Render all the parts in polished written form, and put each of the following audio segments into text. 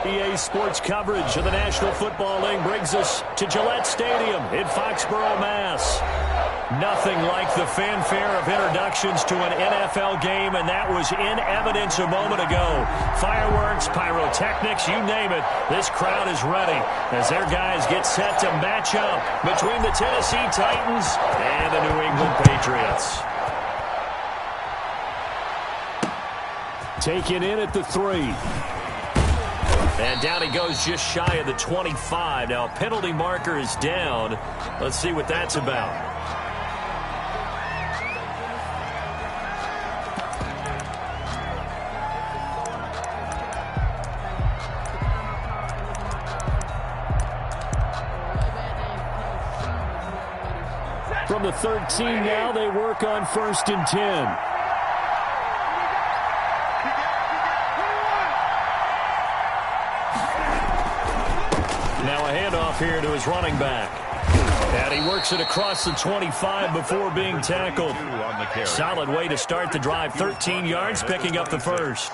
EA Sports coverage of the National Football League brings us to Gillette Stadium in Foxborough, Mass. Nothing like the fanfare of introductions to an NFL game, and that was in evidence a moment ago. Fireworks, pyrotechnics, you name it. This crowd is ready as their guys get set to match up between the Tennessee Titans and the New England Patriots. Taken in at the 3. And down he goes just shy of the 25. Now, penalty marker is down. Let's see what that's about. From the 13 now, they work on 1st and 10. Here to his running back. And he works it across the 25 before being tackled. Solid way to start the drive. 13 yards, picking up the first.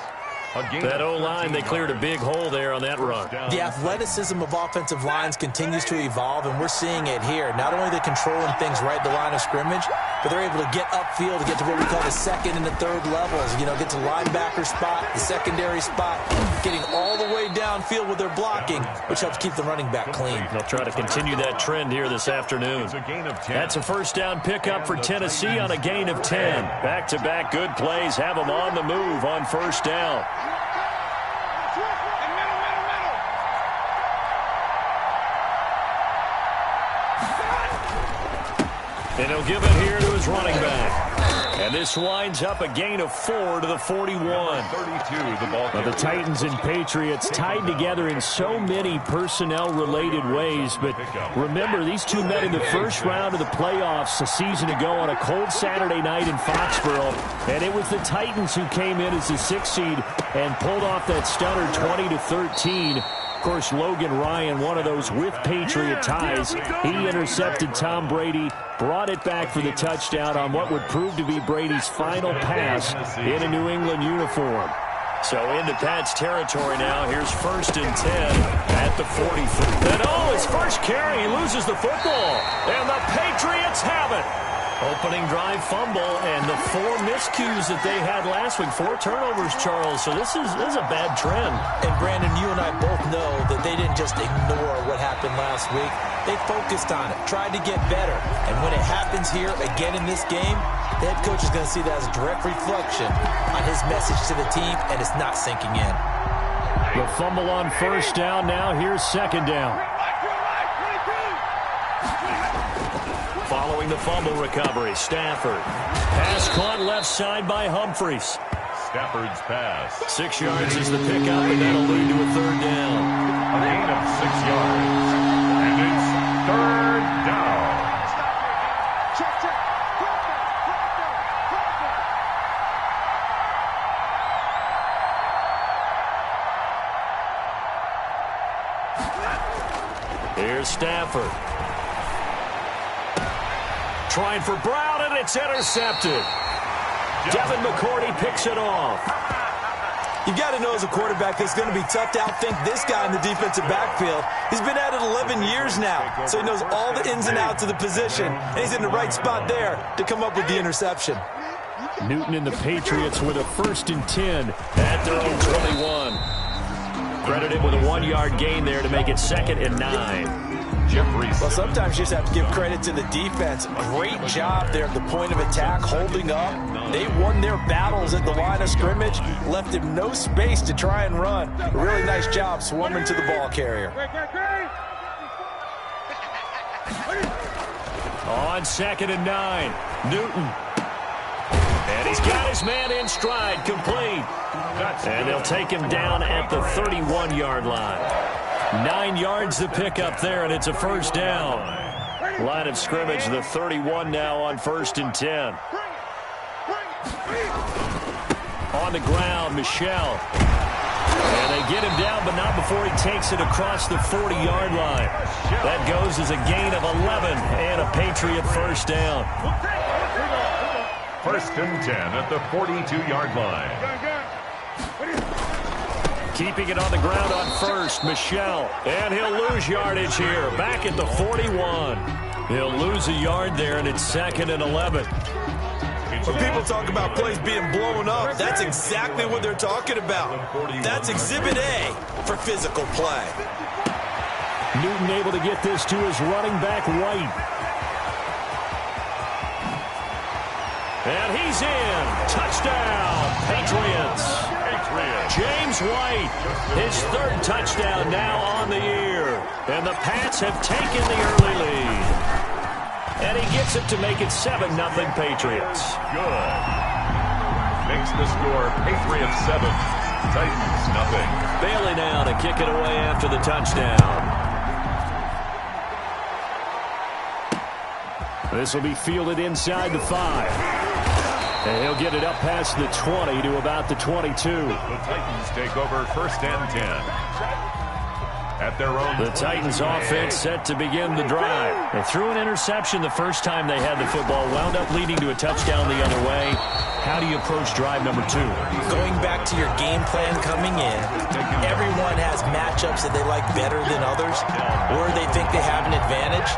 That O-line, they cleared a big hole there on that run. The athleticism of offensive lines continues to evolve, and we're seeing it here. Not only are they controlling things right at the line of scrimmage, but they're able to get upfield to get to what we call the second and the third levels. You know, get to linebacker spot, the secondary spot, getting all the way downfield with their blocking, which helps keep the running back clean. They'll try to continue that trend here this afternoon. That's a first down pickup for Tennessee on a gain of 10. Back-to-back good plays have them on the move on first down. And he'll give it here to his running back. And this winds up a gain of 4 to the 41. 32, the ball. Now the Titans and Patriots tied together in so many personnel-related ways. But remember, these two met in the first round of the playoffs a season ago on a cold Saturday night in Foxborough. And it was the Titans who came in as the 6th seed and pulled off that stunner 20-13. Of course, Logan Ryan, one of those with Patriot ties. He intercepted Tom Brady, brought it back for the touchdown on what would prove to be Brady's final pass in a New England uniform. So into Pat's territory now. Here's 1st and 10 at the 43. And his first carry, he loses the football. And the Patriots have it. Opening drive fumble, and the 4 miscues that they had last week. 4 turnovers, Charles. So this is a bad trend. And, Brandon, you and I both know that they didn't just ignore what happened last week. They focused on it, tried to get better. And when it happens here again in this game, the head coach is going to see that as a direct reflection on his message to the team, and it's not sinking in. The fumble on first down. Now here's 2nd down. Following the fumble recovery, Stafford. Pass caught left side by Humphries. Stafford's pass. 6 yards is the pickup, and that'll lead to a 3rd down. A gain of 6 yards. And it's 3rd down. Here's Stafford. Trying for Brown, and it's intercepted. Devin McCourty picks it off. You got to know as a quarterback it's going to be tough to outthink this guy in the defensive backfield. He's been at it 11 years now, so he knows all the ins and outs of the position, and he's in the right spot there to come up with the interception. Newton and the Patriots with a 1st and 10 at their own 21. Credited with a 1-yard gain there to make it 2nd and 9. Well, sometimes you just have to give credit to the defense. Great job there at the point of attack, holding up. They won their battles at the line of scrimmage, left him no space to try and run. A really nice job swarming to the ball carrier. On 2nd and 9, Newton. And he's got his man in stride, complete. And they'll take him down at the 31-yard line. 9 yards to pick up there, and it's a 1st down. Line of scrimmage, the 31 now on 1st and 10. On the ground, Michel. And they get him down, but not before he takes it across the 40-yard line. That goes as a gain of 11 and a Patriot 1st down. 1st and 10 at the 42-yard line. Keeping it on the ground on first, Michel. And he'll lose yardage here, back at the 41. He'll lose a yard there, and it's 2nd and 11. When people talk about plays being blown up, that's exactly what they're talking about. That's Exhibit A for physical play. Newton able to get this to his running back, White. And he's in. Touchdown, Patriots. James White, his 3rd touchdown now on the year. And the Pats have taken the early lead. And he gets it to make it 7-0 Patriots. Good. Makes the score Patriots 7, Titans 0. Bailey now to kick it away after the touchdown. This will be fielded inside the 5. And he'll get it up past the 20 to about the 22. The Titans take over 1st and 10. At their own. The Titans offense set to begin the drive. They threw an interception the first time they had the football, wound up leading to a touchdown the other way. How do you approach drive number 2? Going back to your game plan coming in, everyone has matchups that they like better than others, or they think they have an advantage.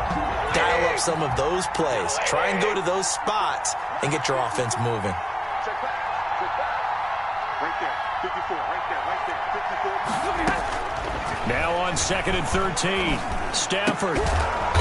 Dial up some of those plays. Try and go to those spots and get your offense moving. Check back. Right there. 54. Right there. 54. Now on 2nd and 13. Stafford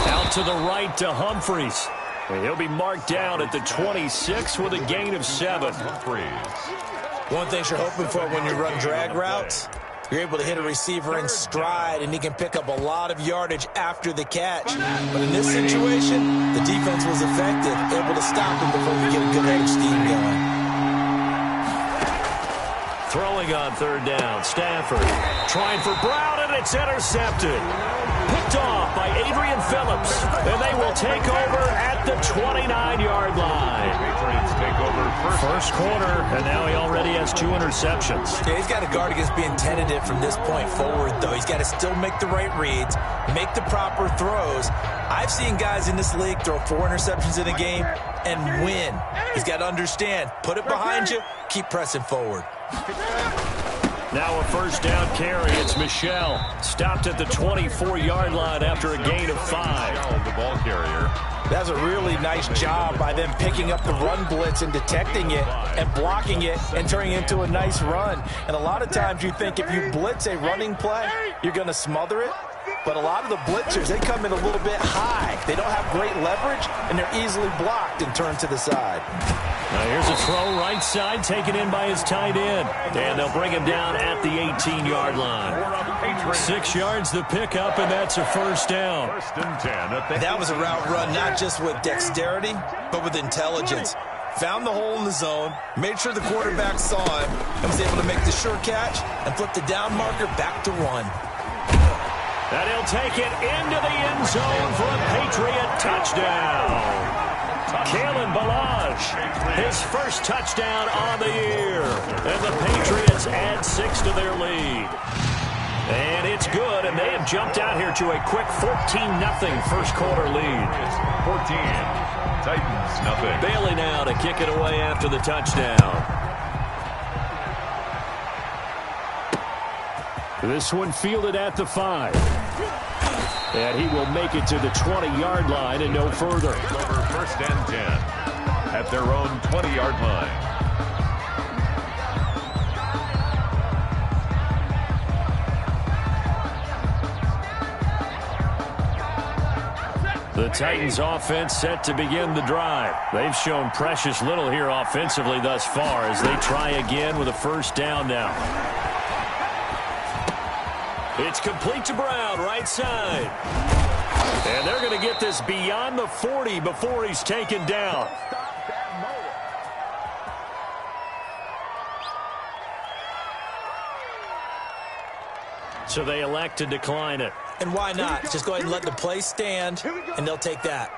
out to the right to Humphries. And he'll be marked down at the 26 with a gain of 7. One thing you're hoping for when you run drag routes, you're able to hit a receiver in stride, and he can pick up a lot of yardage after the catch. But in this situation, the defense was effective, able to stop him before we get a good head of steam going. Throwing on 3rd down, Stafford trying for Brown, and it's intercepted. Picked off by Adrian Phillips, and they will take over at the 29-yard line. Patriots take over First quarter, and now he already has 2 interceptions. Yeah, he's got to guard against being tentative from this point forward, though. He's got to still make the right reads, make the proper throws. I've seen guys in this league throw 4 interceptions in a game and win. He's got to understand, put it behind you, keep pressing forward. Now a 1st down carry. It's Michel. Stopped at the 24-yard line after a gain of 5. The ball carrier. That's a really nice job by them picking up the run blitz and detecting it and blocking it and turning it into a nice run. And a lot of times you think if you blitz a running play, you're going to smother it. But a lot of the blitzers, they come in a little bit high. They don't have great leverage, and they're easily blocked and turned to the side. Now here's a throw right side, taken in by his tight end. And they'll bring him down at the 18-yard line. 6 yards the pickup, and that's a 1st down. 1st and 10. That was a route run not just with dexterity, but with intelligence. Found the hole in the zone, made sure the quarterback saw him, and was able to make the sure catch and flip the down marker back to 1. And he'll take it into the end zone for a Patriot touchdown. Kalen Ballage, his 1st touchdown on the year. And the Patriots add 6 to their lead. And it's good, and they have jumped out here to a quick 14-0 first quarter lead. 14, Titans 0. Bailey now to kick it away after the touchdown. This one fielded at the 5. And he will make it to the 20-yard line and no further. Over 1st and 10 at their own 20-yard line. The Titans offense set to begin the drive. They've shown precious little here offensively thus far as they try again with a 1st down now. It's complete to Brown, right side. And they're going to get this beyond the 40 before he's taken down. So they elect to decline it. And why not? Just go ahead and let the play stand, and they'll take that.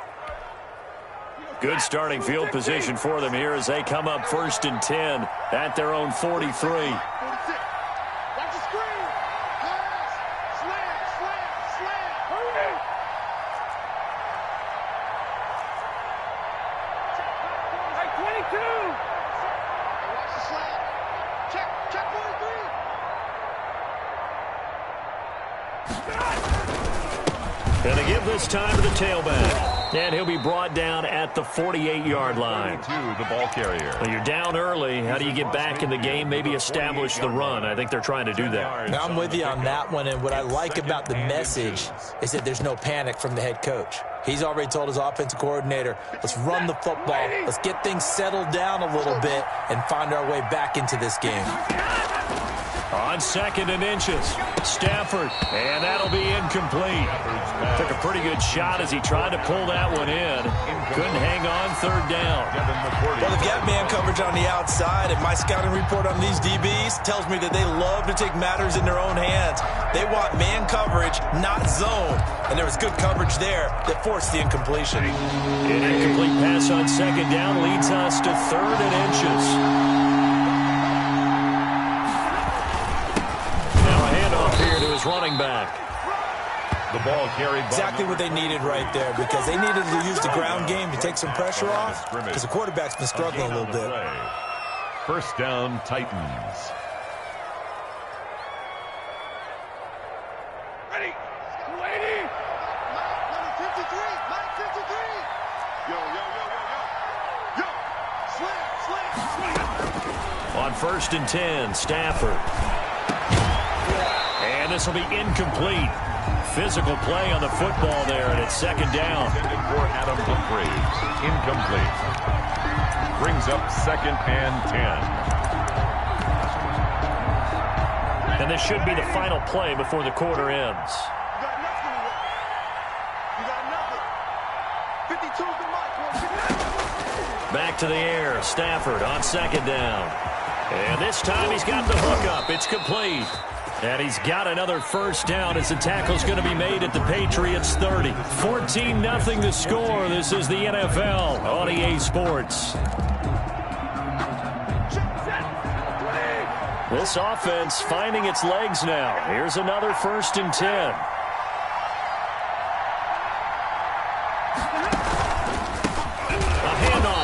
Good starting field position for them here as they come up 1st and 10 at their own 43. And they give this time to the tailback. And he'll be brought down at the 48-yard line. The ball carrier. Well, you're down early. How do you get back in the game? Maybe establish the run. I think they're trying to do that. Now, I'm with you on that one, and what I like about the message is that there's no panic from the head coach. He's already told his offensive coordinator, let's run the football, let's get things settled down a little bit and find our way back into this game. On 2nd and inches, Stafford, and that'll be incomplete. Took a pretty good shot as he tried to pull that one in. Couldn't hang on 3rd down. Well, they've got man coverage on the outside, and my scouting report on these DBs tells me that they love to take matters in their own hands. They want man coverage, not zone. And there was good coverage there that forced the incompletion. An incomplete pass on 2nd down leads us to 3rd and inches. Running back. The ball carried by exactly what they needed right there, because they needed to use the ground game to take some pressure off, because the quarterback's been struggling a little bit. 1st down, Titans. Ready? Lady! Number 53! Mike 53! Yo! Yo! Slam! On 1st and 10, Stafford. And this will be incomplete. Physical play on the football there, and it's 2nd down. For Adam Humphries. Incomplete. Brings up 2nd and 10. And this should be the final play before the quarter ends. You got nothing. You got nothing. 52's the mark. Back to the air. Stafford on 2nd down. And this time he's got the hook up. It's complete. And he's got another 1st down as the tackle's going to be made at the Patriots 30. 14-0 the score. This is the NFL on EA Sports. This offense finding its legs now. Here's another 1st and 10.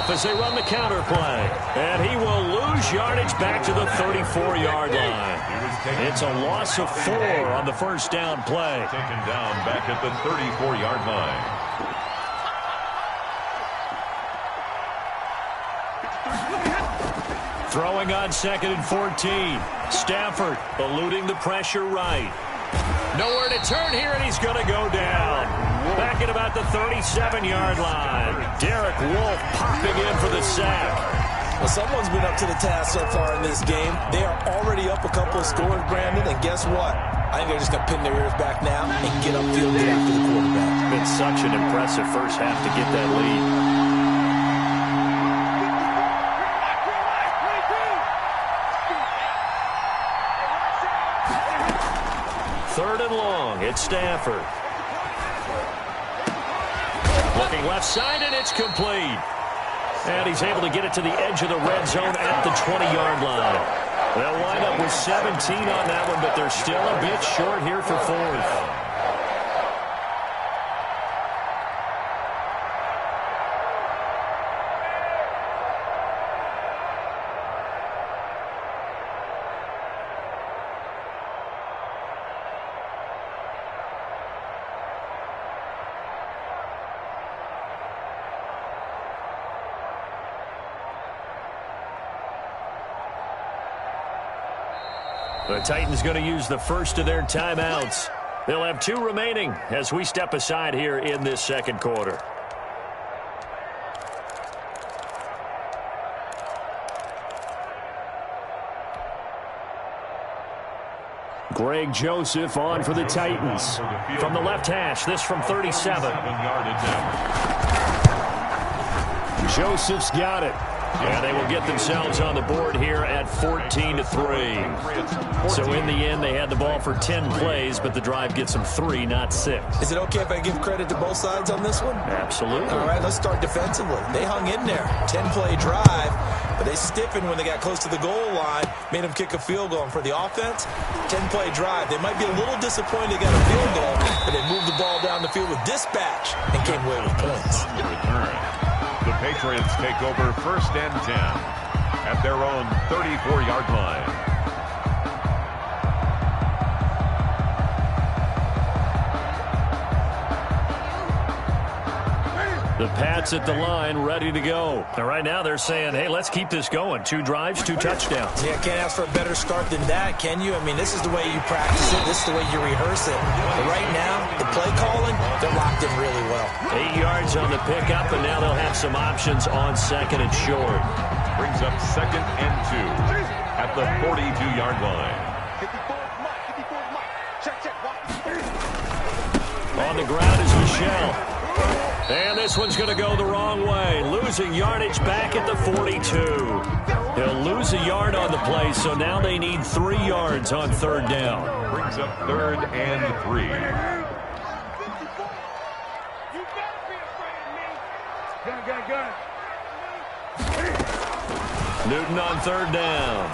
As they run the counter play. And he will lose yardage back to the 34-yard line. It's a loss of 4 on the 1st down play. Taken down back at the 34-yard line. Throwing on 2nd and 14. Stafford eluding the pressure right. Nowhere to turn here, and he's going to go down. Back at about the 37-yard line. Derek Wolfe popping in for the sack. Well, someone's been up to the task so far in this game. They are already up a couple of scores, Brandon, and guess what? I think they're just going to pin their ears back now and get upfield, get after the quarterback. It's been such an impressive first half to get that lead. It's Stafford. Looking left side, and it's complete. And he's able to get it to the edge of the red zone at the 20-yard line. They'll wind up with 17 on that one, but they're still a bit short here for 4th. The Titans going to use the first of their timeouts. They'll have 2 remaining as we step aside here in this 2nd quarter. Greg Joseph on for the Titans. From the left hash, this from 37. Joseph's got it. And they will get themselves on the board here at 14-3. So in the end, they had the ball for 10 plays, but the drive gets them 3, not 6. Is it okay if I give credit to both sides on this one? Absolutely. All right, let's start defensively. They hung in there. 10-play drive, but they stiffened when they got close to the goal line, made them kick a field goal. And for the offense, 10-play drive. They might be a little disappointed they got a field goal, but they moved the ball down the field with dispatch and came away with points. The Patriots take over 1st and 10 at their own 34-yard line. The Pats at the line, ready to go. And right now they're saying, hey, let's keep this going. 2 drives, 2 touchdowns. Yeah, can't ask for a better start than that, can you? I mean, this is the way you practice it. This is the way you rehearse it. But right now, the play calling, they're locked in really well. 8 yards on the pickup, and now they'll have some options on 2nd and short. Brings up 2nd and 2 at the 42-yard line. 54's Mike. 54's Mike. Check. On the ground is Michelle. And this one's going to go the wrong way. Losing yardage back at the 42. He'll lose a yard on the play, so now they need 3 yards on 3rd down. Brings up 3rd and 3. You better be afraid of me. Gun. Newton on 3rd down.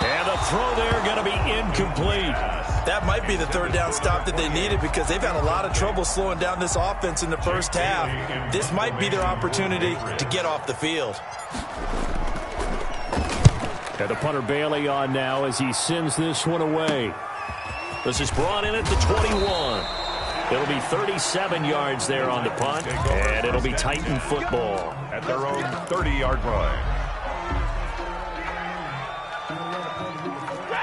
And the throw there going to be incomplete. That might be the 3rd down stop that they needed because they've had a lot of trouble slowing down this offense in the first half. This might be their opportunity to get off the field. And the punter Bailey on now as he sends this one away. This is brought in at the 21. It'll be 37 yards there on the punt, and it'll be Titan football. At their own 30-yard line.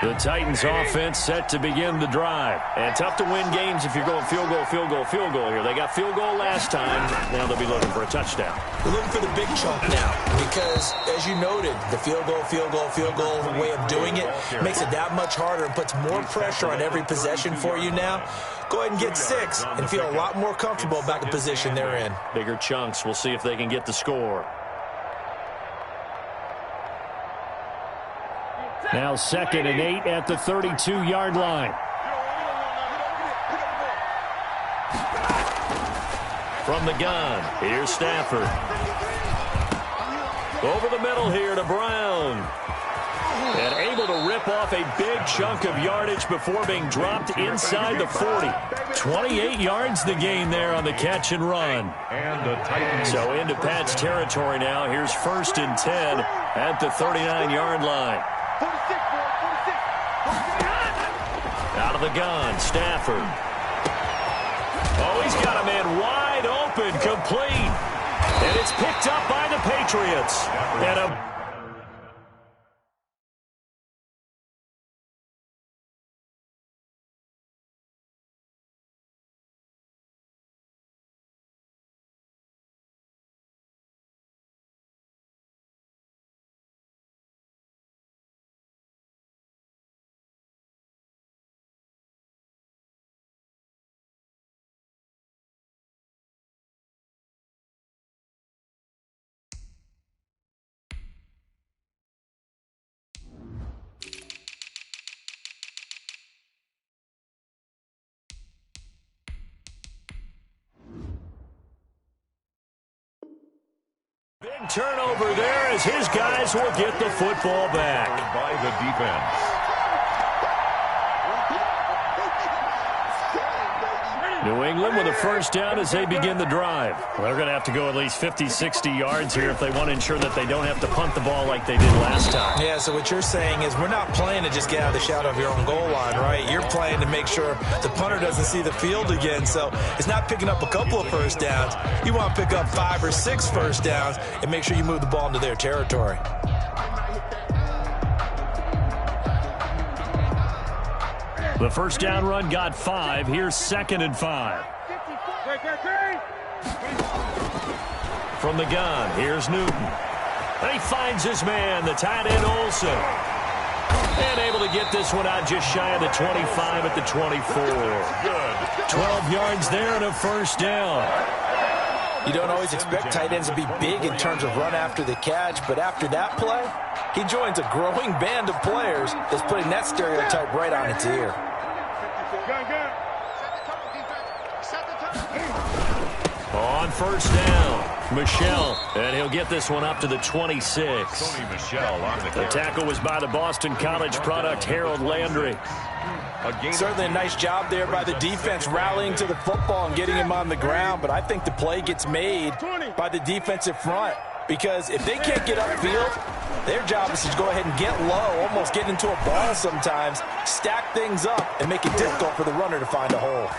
The Titans offense set to begin the drive. And tough to win games if you're going field goal here. They got field goal last time. Now they'll be looking for a touchdown. We're looking for the big chunk now because, as you noted, the field goal way of doing it makes it that much harder and puts more pressure on every possession for you now. Go ahead and get 6 and feel a lot more comfortable about the position they're in. Bigger chunks. We'll see if they can get the score. Now 2nd and 8 at the 32-yard line. From the gun, here's Stafford. Over the middle here to Brown. And able to rip off a big chunk of yardage before being dropped inside the 40. 28 yards the gain there on the catch and run. And the Titans. So into Pat's territory now. Here's 1st and 10 at the 39-yard line. 46, boys. 46. Out of the gun, Stafford. Oh, he's got a man wide open, complete. And it's picked up by the Patriots. And a big turnover there as his guys will get the football back. By the defense. New England with a 1st down as they begin the drive. Well, they're going to have to go at least 50, 60 yards here if they want to ensure that they don't have to punt the ball like they did last time. Yeah, so what you're saying is we're not playing to just get out of the shadow of your own goal line, right? You're playing to make sure the punter doesn't see the field again. So it's not picking up a couple of 1st downs. You want to pick up 5 or 6 1st downs and make sure you move the ball into their territory. The 1st down run got 5. Here's 2nd and 5. From the gun, here's Newton. And he finds his man, the tight end Olsen. And able to get this one out just shy of the 25 at the 24. Good. 12 yards there and a 1st down. You don't always expect tight ends to be big in terms of run after the catch, but after that play, he joins a growing band of players that's putting that stereotype right on its ear. On 1st down, Michelle, and he'll get this one up to the 26. Sony Michelle on the The tackle was by the Boston College product, Harold Landry. Certainly a nice job there by the defense rallying to the football and getting him on the ground, but I think the play gets made by the defensive front because if they can't get upfield, their job is to go ahead and get low, almost get into a ball sometimes, stack things up, and make it difficult for the runner to find a hole.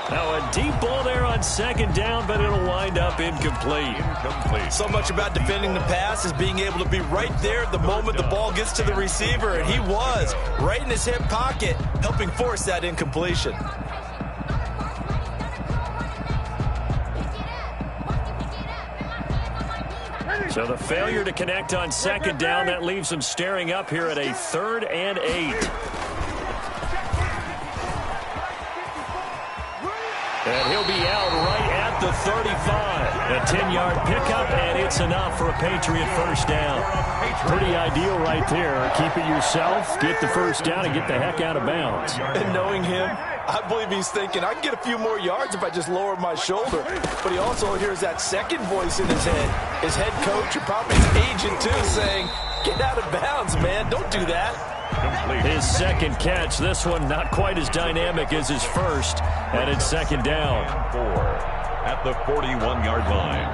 Now a deep ball there on second down, but it'll wind up incomplete. So much about defending the pass is being able to be right there at the moment the ball gets to the receiver, and he was right in his hip pocket, helping force that incompletion. So the failure to connect on second down, that leaves him staring up here at a 3rd and 8. And he'll be out right at the 35. A 10-yard pickup, and it's enough for a Patriot first down. Pretty ideal right there. Keep it yourself, get the first down, and get the heck out of bounds. And knowing him, I believe he's thinking, I can get a few more yards if I just lower my shoulder. But he also hears that second voice in his head. His head coach, or probably his agent too, saying, get out of bounds, man. Don't do that. His second catch, this one not quite as dynamic as his first, and it's second down. 4 at the 41-yard line.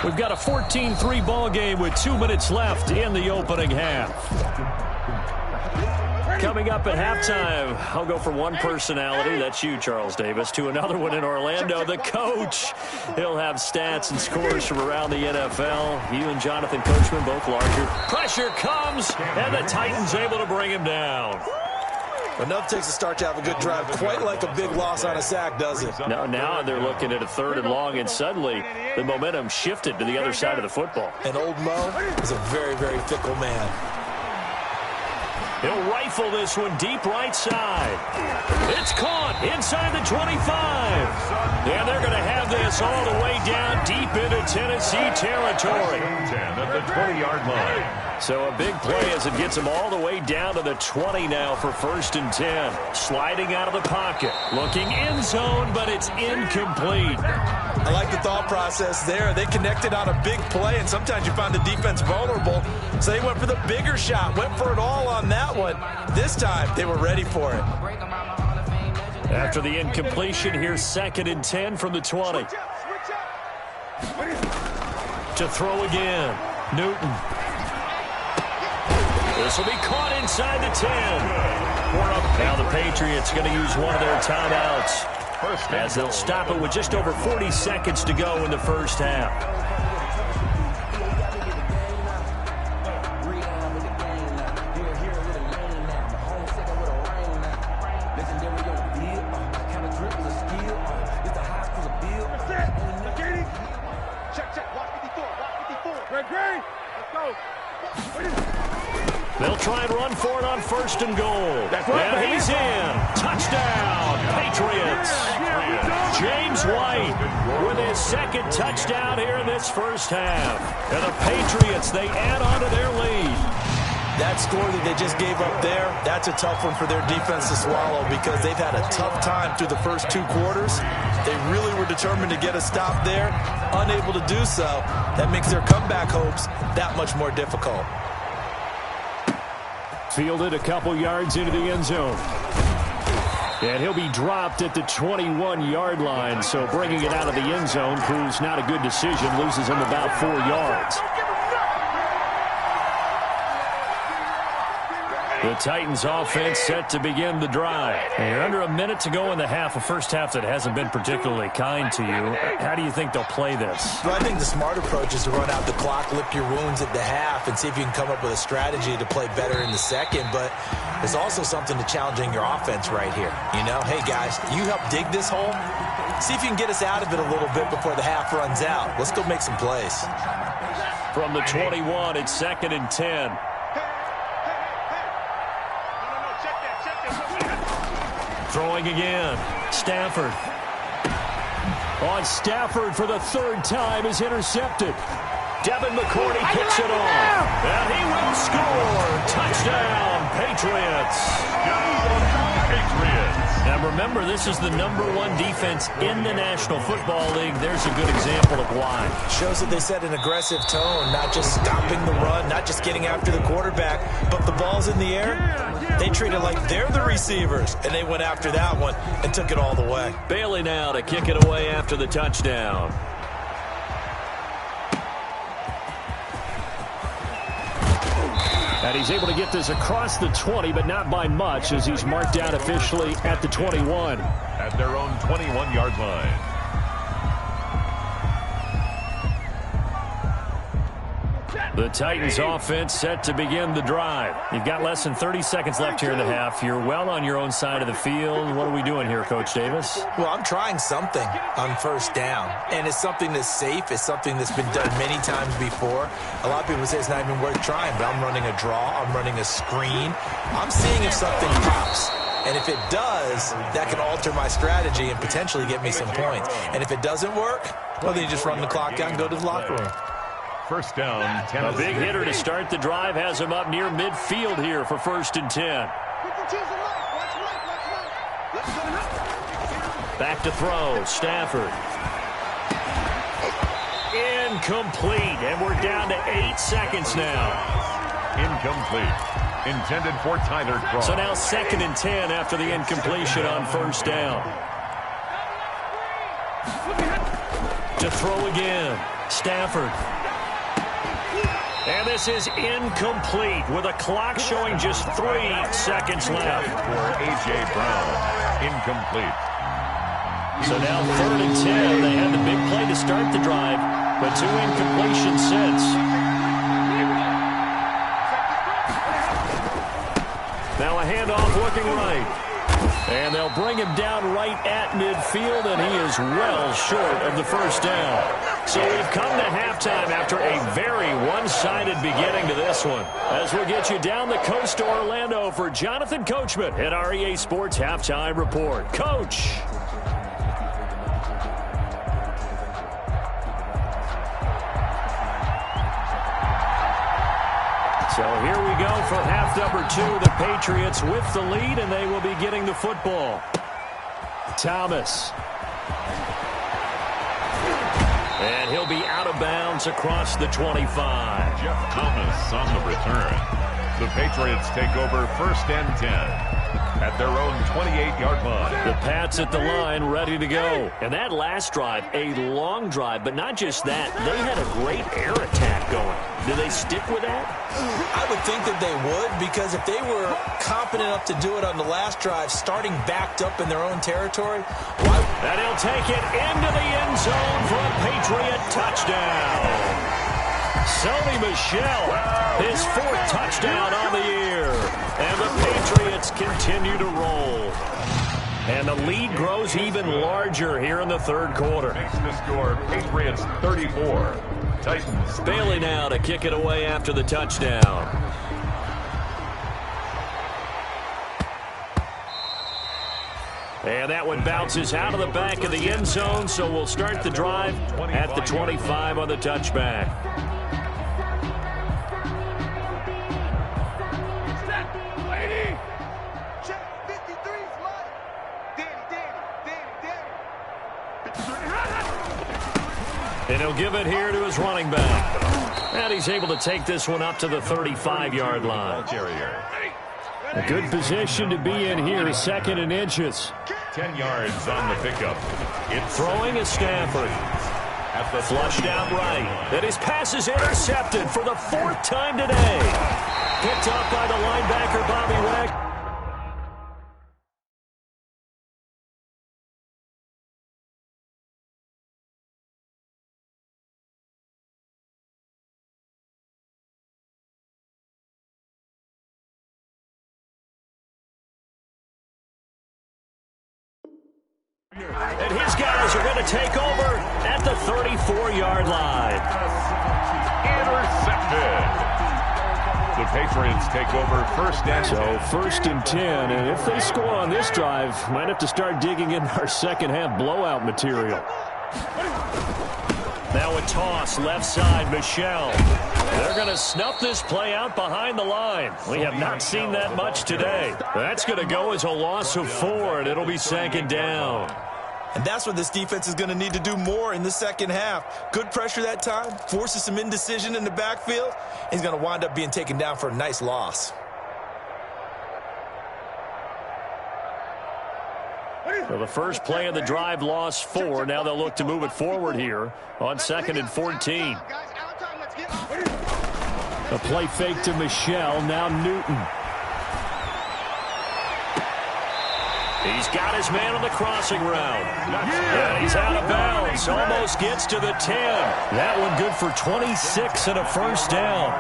We've got a 14-3 ball game with 2 minutes left in the opening half. Coming up at halftime, I'll go from one personality, that's you, Charles Davis, to another one in Orlando, the coach. He'll have stats and scores from around the NFL. You and Jonathan Coachman, both larger. Pressure comes, and the Titans able to bring him down. Enough takes a start to have a good drive, quite like a big loss on a sack, does it? Now they're looking at a 3rd and long, and suddenly the momentum shifted to the other side of the football. And old Mo is a very, very fickle man. He'll rifle this one deep right side. It's caught inside the 25. And they're going to have this all the way down deep into Tennessee territory. 10 at the 20-yard line. So a big play as it gets them all the way down to the 20 now for 1st and 10. Sliding out of the pocket. Looking end zone, but it's incomplete. I like the thought process there. They connected on a big play, and sometimes you find the defense vulnerable. So they went for the bigger shot, went for it all on that one. This time, they were ready for it. After the incompletion, here's 2nd and 10 from the 20. To throw again, Newton. This will be caught inside the 10. Now the Patriots going to use one of their timeouts, as they'll stop it with just over 40 seconds to go in the first half. They'll try and run for it on 1st and goal. And he's in. Touchdown, Patriots. James White with his 2nd touchdown here in this first half. And the Patriots, they add on to their lead. That score that they just gave up there, that's a tough one for their defense to swallow because they've had a tough time through the first 2 quarters. They really were determined to get a stop there, unable to do so. That makes their comeback hopes that much more difficult. Fielded a couple yards into the end zone. And he'll be dropped at the 21-yard line, so bringing it out of the end zone proves not a good decision, loses him about 4 yards. The Titans offense set to begin the drive. And you're under a minute to go in the half, a first half that hasn't been particularly kind to you. How do you think they'll play this? Well, I think the smart approach is to run out the clock, lick your wounds at the half, and see if you can come up with a strategy to play better in the second. But there's also something to challenging your offense right here. You know, hey, guys, you help dig this hole. See if you can get us out of it a little bit before the half runs out. Let's go make some plays. From the 21, it's 2nd and 10. Throwing again. Stafford. On Stafford for the 3rd time is intercepted. Devin McCourty kicks it off. And he will score. Touchdown, Patriots. Now remember, this is the #1 defense in the National Football League. There's a good example of why. Shows that they set an aggressive tone, not just stopping the run, not just getting after the quarterback, but the ball's in the air. They treat it like they're the receivers, and they went after that one and took it all the way. Bailey now to kick it away after the touchdown. And he's able to get this across the 20, but not by much, as he's marked down officially at the 21. At their own 21-yard line. The Titans offense set to begin the drive. You've got less than 30 seconds left here in the half. You're well on your own side of the field. What are we doing here, Coach Davis? Well, I'm trying something on first down, and it's something that's safe. It's something that's been done many times before. A lot of people say it's not even worth trying, but I'm running a draw. I'm running a screen. I'm seeing if something pops. And if it does, that can alter my strategy and potentially get me some points. And if it doesn't work, well, then you just run the clock out and go to the locker room. First down, Tennessee. A big hitter to start the drive has him up near midfield here for 1st and 10. Back to throw, Stafford. Incomplete, and we're down to 8 seconds now. Incomplete. Intended for Tyler Cross. So now 2nd and 10 after the incompletion on first down. To throw again, Stafford. And this is incomplete with a clock showing just 3 seconds left. For A.J. Brown. Incomplete. So now 3rd and 10. They had the big play to start the drive, but 2 incompletions since. Now a handoff looking right. And they'll bring him down right at midfield, and he is well short of the first down. So we've come to halftime after a very one-sided beginning to this one. As we'll get you down the coast to Orlando for Jonathan Coachman at our EA Sports Halftime Report. Coach. So here we go for half number 2. The Patriots with the lead, and they will be getting the football. Thomas. And he'll be out of bounds across the 25. Jeff Thomas on the return. The Patriots take over 1st and 10. At their own 28-yard line. The Pats at the line, ready to go. And that last drive, a long drive, but not just that. They had a great air attack going. Do they stick with that? I would think that they would, because if they were competent enough to do it on the last drive, starting backed up in their own territory, why? And he'll take it into the end zone for a Patriot touchdown. Sony Michel, his 4th touchdown on the year. And the Patriots continue to roll. And the lead grows even larger here in the 3rd quarter. Makes the score Patriots 34. Titans. Bailey now to kick it away after the touchdown. And that one bounces out of the back of the end zone, so we'll start the drive at the 25 on the touchback. And he'll give it here to his running back. And he's able to take this one up to the 35-yard line. A good position to be in here, 2nd and inches. 10 yards on the pickup. It's throwing is Stafford. Flushed out right. And his pass is intercepted for the 4th time today. Picked up by the linebacker, Bobby Wagner. And his guys are going to take over at the 34-yard line. Intercepted. The Patriots take over 1st and 10. So 1st and 10, and if they score on this drive, might have to start digging in our second-half blowout material. Now a toss, left side, Michel. They're going to snuff this play out behind the line. We have not seen that much today. That's going to go as a loss of 4, and it'll be 2nd down. And that's what this defense is going to need to do more in the second half. Good pressure that time, forces some indecision in the backfield. He's going to wind up being taken down for a nice loss. So the first play of the drive lost 4. Now they'll look to move it forward here on 2nd and 14. A play fake to Michel, now Newton. He's got his man on the crossing route. And he's out of bounds. Almost gets to the 10. That one good for 26 and a first down.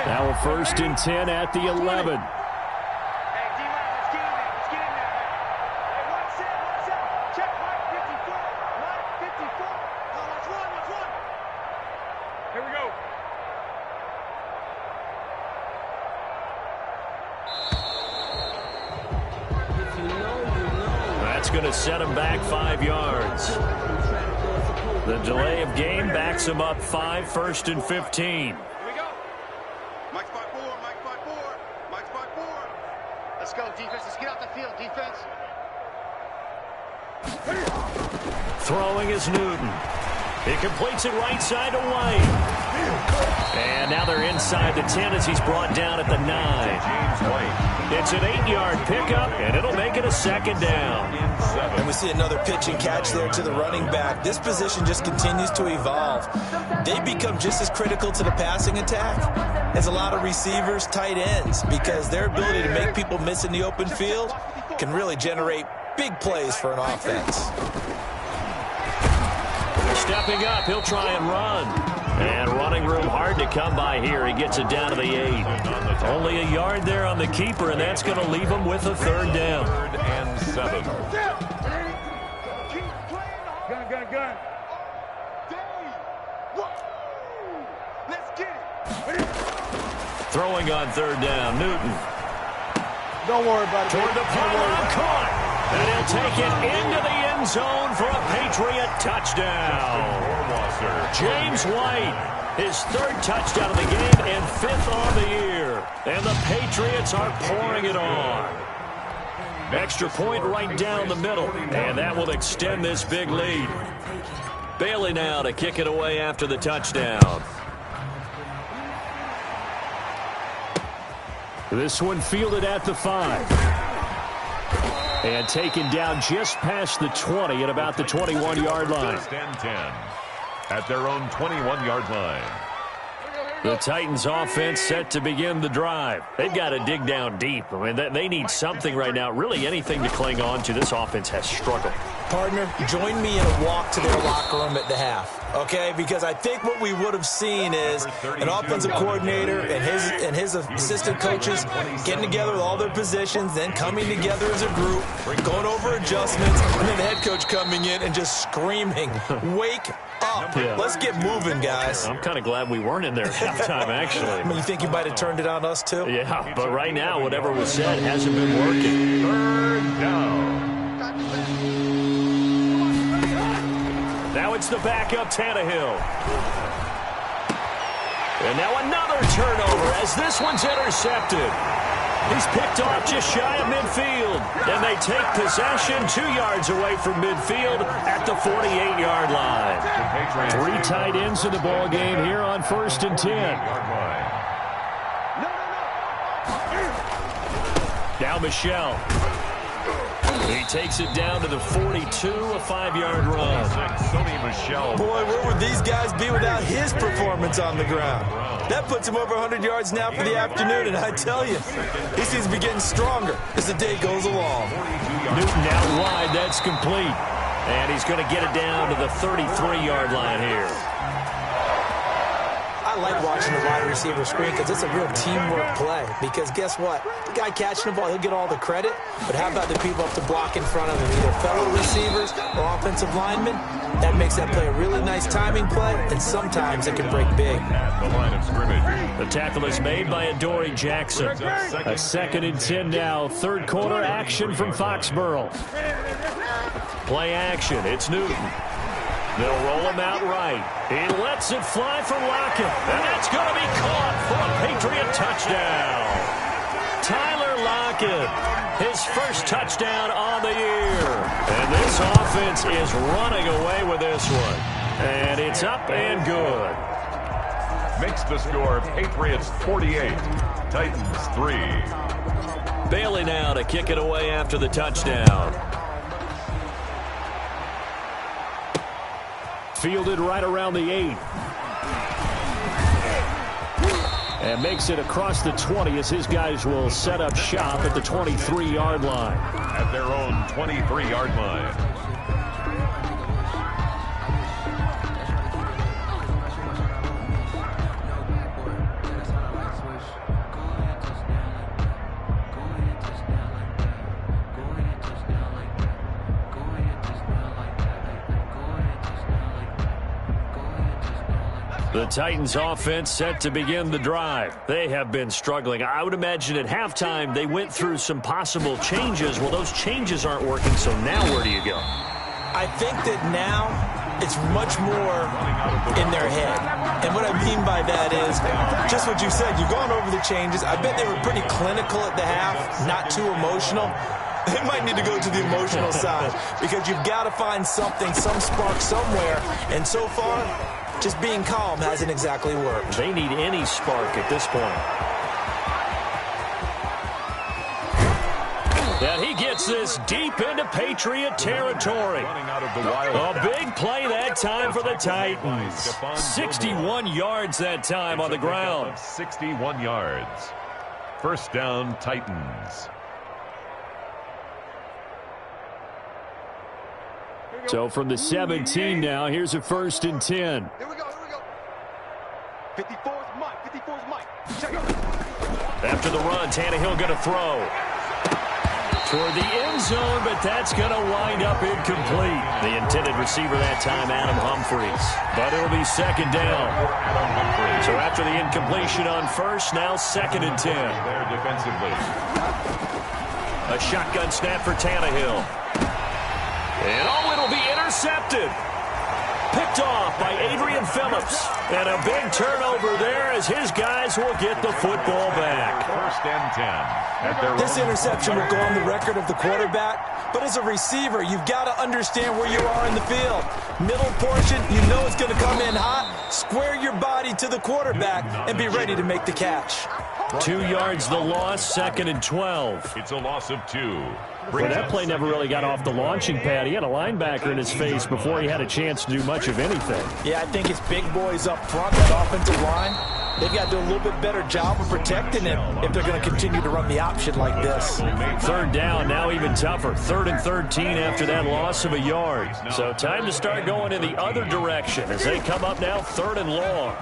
Now a 1st and 10 at the 11. Going to set him back 5 yards. The delay of game backs him up 5, 1st and 15. Here we go. Mike spot 4, Mike spot 4, Mike spot 4. Let's go, defense. Let's get out the field, defense. Throwing is Newton. He completes it right side to White. And now they're inside the 10 as he's brought down at the 9. James White. It's an 8-yard pickup, and it'll make it a 2nd down. And we see another pitch and catch there to the running back. This position just continues to evolve. They become just as critical to the passing attack as a lot of receivers, tight ends, because their ability to make people miss in the open field can really generate big plays for an offense. Stepping up, he'll try and run. And running room hard to come by here. He gets it down to the 8. Only a yard there on the keeper, and that's going to leave him with a 3rd down. 3rd and 7. Gun. Let's get it. Throwing on 3rd down, Newton. Don't worry about it. Toward the pylon, caught. And he'll take it into the end zone for a Patriot touchdown. James White, his 3rd touchdown of the game and 5th on the year. And the Patriots are pouring it on. Extra point right down the middle, and that will extend this big lead. Bailey now to kick it away after the touchdown. This one fielded at the 5. And taken down just past the 20 at about the 21-yard line. 1st and 10 at their own 21-yard line. The Titans offense set to begin the drive. They've got to dig down deep. I mean, they need something right now, really anything to cling on to. This offense has struggled. Partner, join me in a walk to their locker room at the half, okay? Because I think what we would have seen is an offensive coordinator and his assistant coaches getting together with all their positions, then coming together as a group, going over adjustments, and then the head coach coming in and just screaming, wake up. Yeah. Let's get moving, guys. I'm kind of glad we weren't in there at halftime, actually. I mean, you think you might have turned it on us, too? Yeah, but right now, whatever was said hasn't been working. 3rd down. Now it's the backup Tannehill. And now another turnover as this one's intercepted. He's picked off just shy of midfield. And they take possession 2 yards away from midfield at the 48-yard line. 3 tight ends in the ball game here on 1st and 10. Now Michel. He takes it down to the 42, a 5-yard run. Sony Michel. Boy, where would these guys be without his performance on the ground? That puts him over 100 yards now for the afternoon, and I tell you, he seems to be getting stronger as the day goes along. Newton out wide, that's complete. And he's going to get it down to the 33-yard line here. I like watching the wide receiver screen because it's a real teamwork play. Because guess what? The guy catching the ball, he'll get all the credit. But how about the people up to block in front of him? Either fellow receivers or offensive linemen. That makes that play a really nice timing play, and sometimes it can break big. At the line of scrimmage. The tackle is made by Adoree Jackson. A 2nd and 10 now. 3rd quarter action from Foxborough. Play action. It's Newton. They'll roll him out right. He lets it fly for Lockett. And that's going to be caught for a Patriot touchdown. Tyler Lockett, his 1st touchdown on the year. And this offense is running away with this one. And it's up and good. Makes the score Patriots 48, Titans 3. Bailey now to kick it away after the touchdown. Fielded right around the 8. And makes it across the 20 as his guys will set up shop at the 23-yard line. At their own 23-yard line. The Titans offense set to begin the drive. They have been struggling. I would imagine at halftime they went through some possible changes. Well, those changes aren't working, so now where do you go? I think that now it's much more in their head. And what I mean by that is just what you said. You've gone over the changes. I bet they were pretty clinical at the half, not too emotional. They might need to go to the emotional side because you've got to find something, some spark somewhere. And so far, just being calm hasn't exactly worked. They need any spark at this point. And he gets this deep into Patriot territory. A big play that time for the Titans. 61 yards that time on the ground. 61 yards. First down, Titans. So from the 17 now, here's a 1st and 10. Here we go. 54's Mike. 54's Mike. Check it. After the run, Tannehill going to throw toward the end zone, but that's going to wind up incomplete. The intended receiver that time, Adam Humphries. But it'll be 2nd down. So after the incompletion on 1st, now 2nd and 10. There defensively. A shotgun snap for Tannehill. And it'll be intercepted. Picked off by Adrian Phillips. And a big turnover there as his guys will get the football back. 1st and 10. This interception will go on the record of the quarterback. But as a receiver, you've got to understand where you are in the field. Middle portion, you know it's going to come in hot. Square your body to the quarterback and be ready to make the catch. 2 yards the loss, 2nd and 12. It's a loss of 2. Well, that play never really got off the launching pad. He had a linebacker in his face before he had a chance to do much of anything. Yeah, I think it's big boys up front, that offensive line. They've got to do a little bit better job of protecting him if they're going to continue to run the option like this. 3rd down, now even tougher. 3rd and 13 after that loss of a yard. So time to start going in the other direction as they come up now 3rd and long.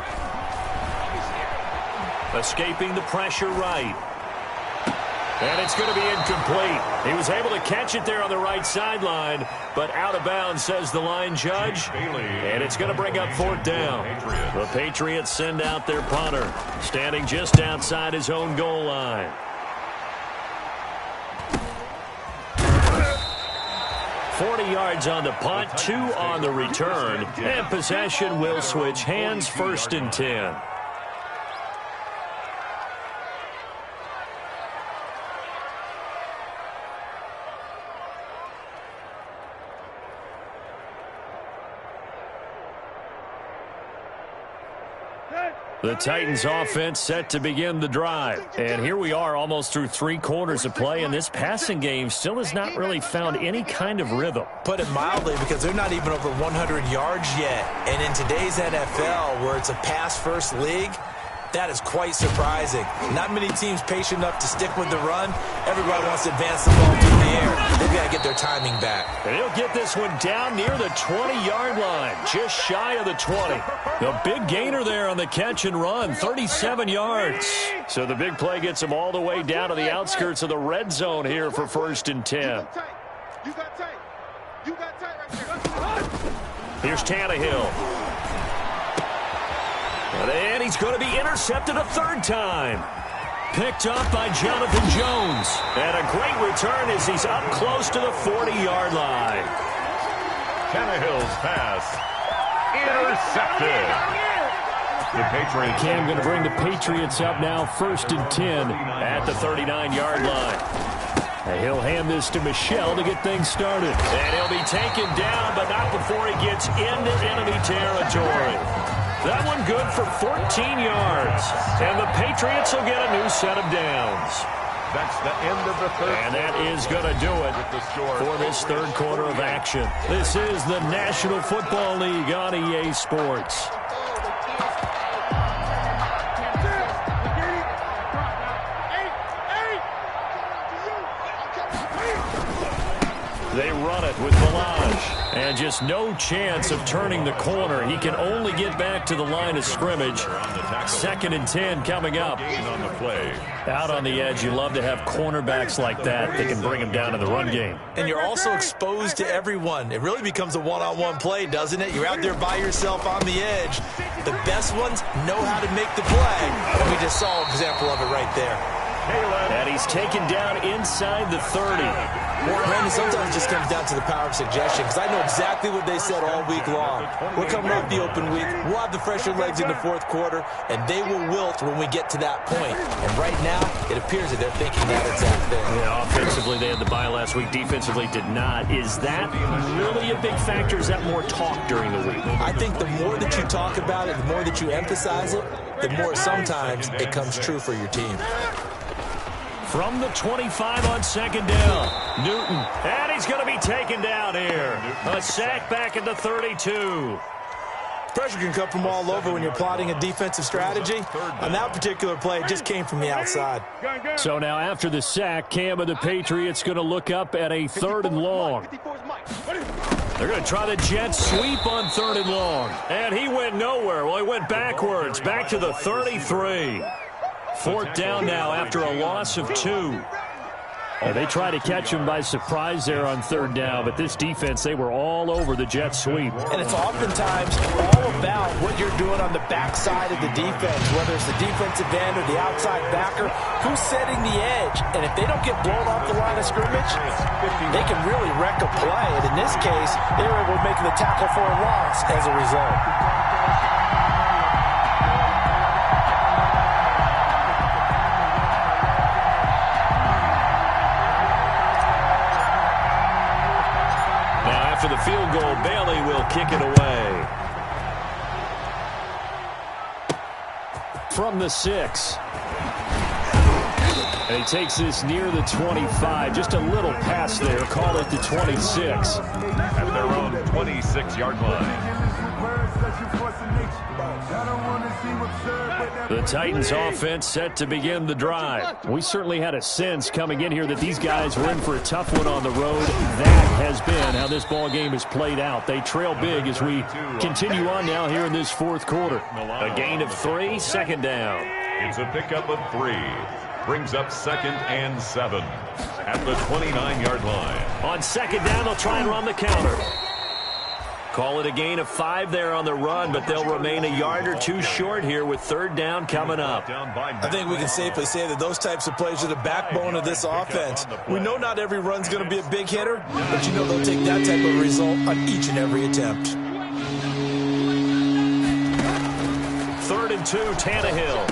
Escaping the pressure right. And it's going to be incomplete. He was able to catch it there on the right sideline, but out of bounds, says the line judge. And it's going to bring up 4th down. The Patriots send out their punter, standing just outside his own goal line. $40 yards on the punt, 2 on the return, and possession will switch hands, 1st and 10. The Titans offense set to begin the drive. And here we are almost through 3 quarters of play, and this passing game still has not really found any kind of rhythm. Put it mildly, because they're not even over 100 yards yet. And in today's NFL, where it's a pass-first league, that is quite surprising. Not many teams patient enough to stick with the run. Everybody wants to advance the ball through the air. They've got to get their timing back. And he'll get this one down near the 20-yard line, just shy of the 20. The big gainer there on the catch and run, 37 yards. So the big play gets him all the way down to the outskirts of the red zone here for 1st and 10. You got tight. You got tight right there. Here's Tannehill. And he's going to be intercepted a 3rd time. Picked up by Jonathan Jones. And a great return as he's up close to the 40-yard line. Tannehill's pass intercepted. The Patriots. Cam going to bring the Patriots up now 1st and 10 at the 39-yard line. And he'll hand this to Michel to get things started. And he'll be taken down, but not before he gets into enemy territory. That one good for 14 yards. And the Patriots will get a new set of downs. That's the end of the 3rd. And that is going to do it for this 3rd quarter of action. This is the National Football League on EA Sports. They run it with Balaj. And just no chance of turning the corner. He can only get back to the line of scrimmage. 2nd and 10 coming up. On the play. Out on the edge, you love to have cornerbacks like that that can bring them down in the run game. And you're also exposed to everyone. It really becomes a one-on-one play, doesn't it? You're out there by yourself on the edge. The best ones know how to make the play. And we just saw an example of it right there. And he's taken down inside the 30. Brandon, sometimes it just comes down to the power of suggestion, because I know exactly what they said all week long. We're coming off the open week. We'll have the fresher legs in the fourth quarter, and they will wilt when we get to that point. And right now, it appears that they're thinking that exact thing. Yeah, offensively, they had the bye last week. Defensively, did not. Is that really a big factor? Is that more talk during the week? I think the more that you talk about it, the more that you emphasize it, the more sometimes it comes true for your team. From the 25 on 2nd down, Newton. And he's going to be taken down here. A sack back at the 32. Pressure can come from all over when you're plotting a defensive strategy. On that particular play, it just came from the outside. So now after the sack, Cam of the Patriots going to look up at a 3rd and long. They're going to try the jet sweep on 3rd and long. And he went nowhere. Well, he went backwards, back to the 33. 4th down now after a loss of 2. They try to catch him by surprise there on 3rd down, but this defense, they were all over the jet sweep. And it's oftentimes all about what you're doing on the backside of the defense, whether it's the defensive end or the outside backer, who's setting the edge. And if they don't get blown off the line of scrimmage, they can really wreck a play. And in this case, they were able to make the tackle for a loss as a result. For the field goal, Bailey will kick it away. From the 6. And he takes this near the 25. Just a little pass there. Call it the 26. At their own 26-yard line. The Titans offense set to begin the drive. We certainly had a sense coming in here that these guys were in for a tough one on the road. That has been how this ball game has played out. They trail big as we continue on now here in this 4th quarter. A gain of 3, 2nd down. It's a pickup of 3. Brings up 2nd and 7 at the 29-yard line. On 2nd down, they'll try and run the counter. Call it a gain of 5 there on the run, but they'll remain a yard or 2 short here with 3rd down coming up. I think we can safely say that those types of plays are the backbone of this offense. We know not every run's going to be a big hitter, but you know they'll take that type of result on each and every attempt. 3rd and 2, Tannehill.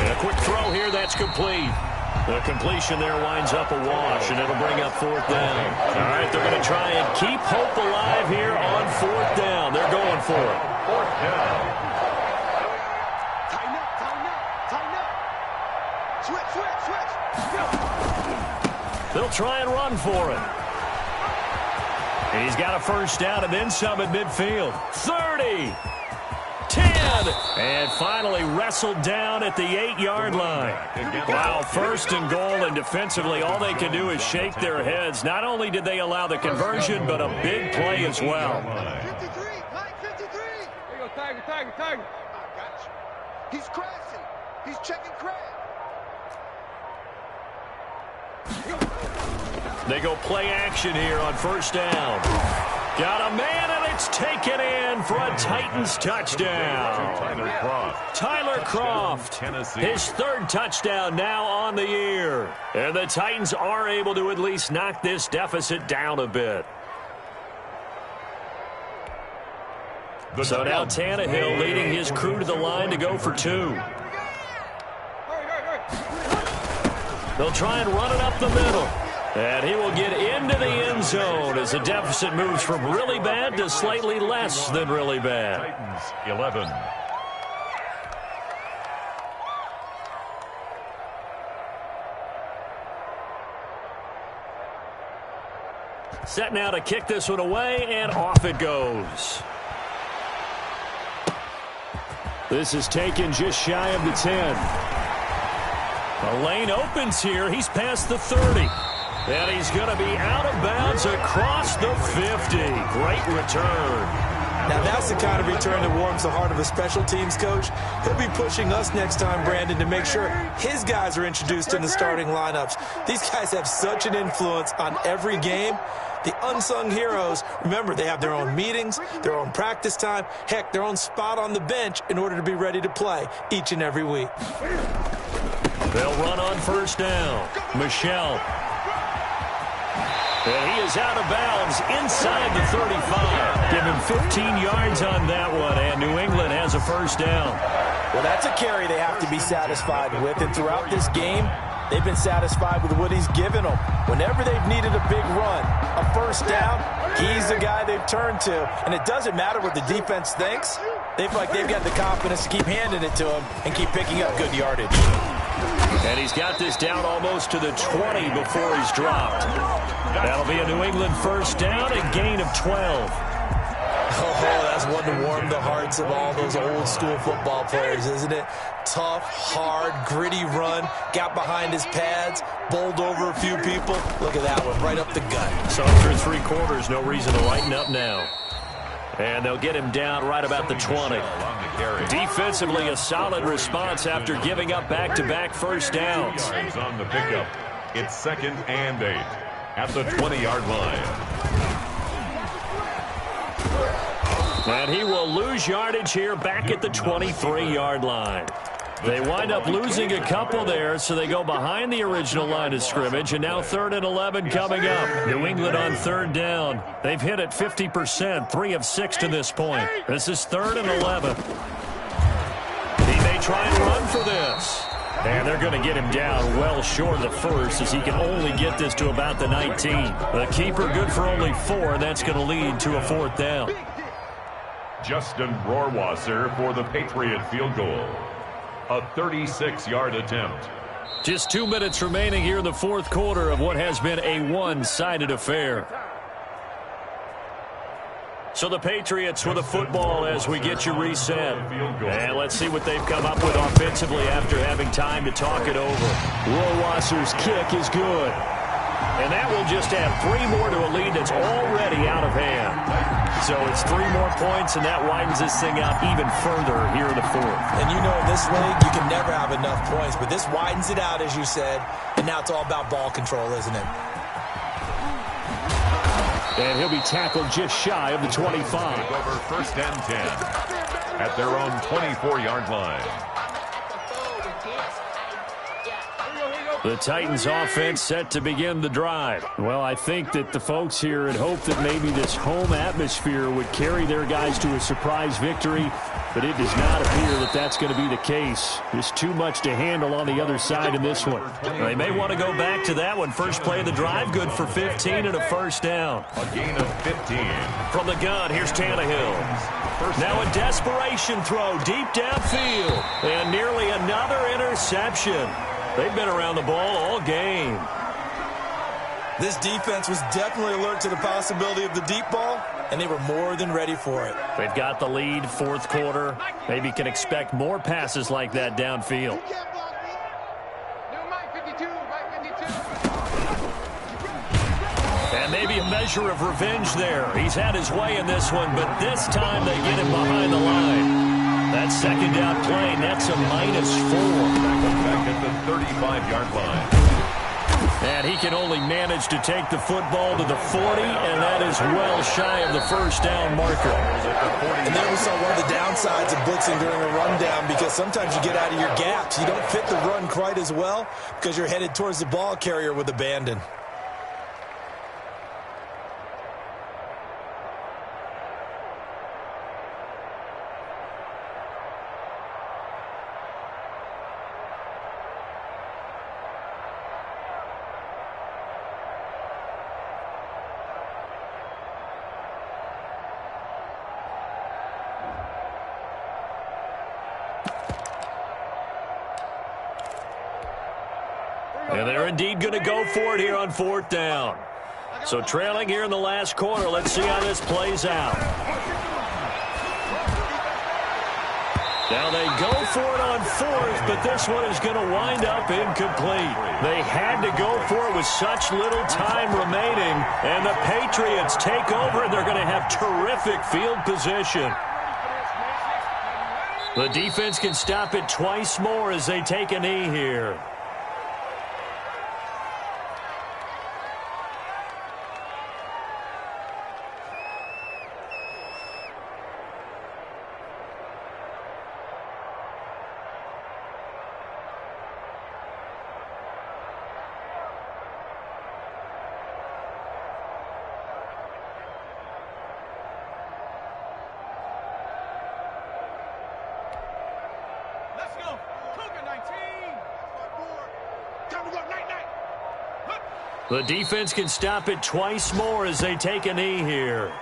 And a quick throw here, that's complete. The completion there winds up a wash, and it'll bring up 4th down. All right, they're going to try and keep hope alive here on 4th down. They're going for it. 4th down. Tighten up, tighten up, tighten up. Switch, switch, switch. They'll try and run for it. And he's got a 1st down and then some at midfield. 30. 10, and finally wrestled down at the 8-yard line. Wow, 1st and goal, and defensively all they can do is shake their heads. Not only did they allow the conversion, but a big play as well. 53, Mike 53. There you go, Tiger. I got you. He's crashing. He's checking crash. They go play action here on 1st down. Got a man, and it's taken in for a Titans touchdown. Tyler Kroft, his 3rd touchdown now on the year. And the Titans are able to at least knock this deficit down a bit. So now Tannehill leading his crew to the line to go for 2. They'll try and run it up the middle. And he will get into the end zone as the deficit moves from really bad to slightly less than really bad. Titans 11. Set now to kick this one away, and off it goes. This is taken just shy of the 10. The lane opens here. He's past the 30. And he's going to be out of bounds across the 50. Great return. Now, that's the kind of return that warms the heart of a special teams coach. He'll be pushing us next time, Brandon, to make sure his guys are introduced in the starting lineups. These guys have such an influence on every game. The unsung heroes, remember, they have their own meetings, their own practice time, heck, their own spot on the bench in order to be ready to play each and every week. They'll run on first down. Michel. And he is out of bounds inside the 35. Give him 15 yards on that one, and New England has a first down. Well, that's a carry they have to be satisfied with, and throughout this game, they've been satisfied with what he's given them. Whenever they've needed a big run, a first down, he's the guy they've turned to. And it doesn't matter what the defense thinks. They feel like they've got the confidence to keep handing it to him and keep picking up good yardage. And he's got this down almost to the 20 before he's dropped. That'll be a New England first down, a gain of 12. Oh, that's one to warm the hearts of all those old school football players, isn't it? Tough, hard, gritty run, got behind his pads, bowled over a few people. Look at that one, right up the gut. So after 3 quarters, no reason to lighten up now. And they'll get him down right about the 20. Defensively, a solid response after giving up back-to-back first downs. On the pickup, it's 2nd and 8 at the 20-yard line. And he will lose yardage here back at the 23-yard line. They wind up losing a couple there, so they go behind the original line of scrimmage, and now 3rd and 11 coming up. New England on 3rd down. They've hit it 50%, 3 of 6 to this point. This is 3rd and 11. He may try and run for this. And they're going to get him down well short of the first, as he can only get this to about the 19. The keeper good for only 4, and that's going to lead to a 4th down. Justin Rohrwasser for the Patriot field goal. A 36-yard attempt. Just 2 minutes remaining here in the 4th quarter of what has been a one-sided affair. So the Patriots with a football as we get you reset. And let's see what they've come up with offensively after having time to talk it over. Rohrwasser's kick is good. And that will just add 3 more to a lead that's already out of hand. So it's 3 more points, and that widens this thing out even further here in the 4th. And you know in this league, you can never have enough points, but this widens it out, as you said, and now it's all about ball control, isn't it? And he'll be tackled just shy of the 25. Over 1st and 10 at their own 24-yard line. The Titans offense set to begin the drive. Well, I think that the folks here had hoped that maybe this home atmosphere would carry their guys to a surprise victory, but it does not appear that that's going to be the case. Just too much to handle on the other side in this one. They may want to go back to that one. First play of the drive, good for 15 and a first down. A gain of 15. From the gun, here's Tannehill. Now a desperation throw deep downfield, and nearly another interception. They've been around the ball all game. This defense was definitely alert to the possibility of the deep ball, and they were more than ready for it. They've got the lead, 4th quarter. Maybe can expect more passes like that downfield. And maybe a measure of revenge there. He's had his way in this one, but this time they get him behind the line. That 2nd down play, that's a -4. Back at the 35-yard line. And he can only manage to take the football to the 40, and that is well shy of the first down marker. And there we saw one of the downsides of blitzing during a rundown, because sometimes you get out of your gaps. You don't fit the run quite as well because you're headed towards the ball carrier with abandon. And they're indeed going to go for it here on 4th down. So trailing here in the last quarter, let's see how this plays out. Now they go for it on fourth, but this one is going to wind up incomplete. They had to go for it with such little time remaining, and the Patriots take over, and they're going to have terrific field position. The defense can stop it twice more as they take a knee here. The defense can stop it twice more as they take a knee here.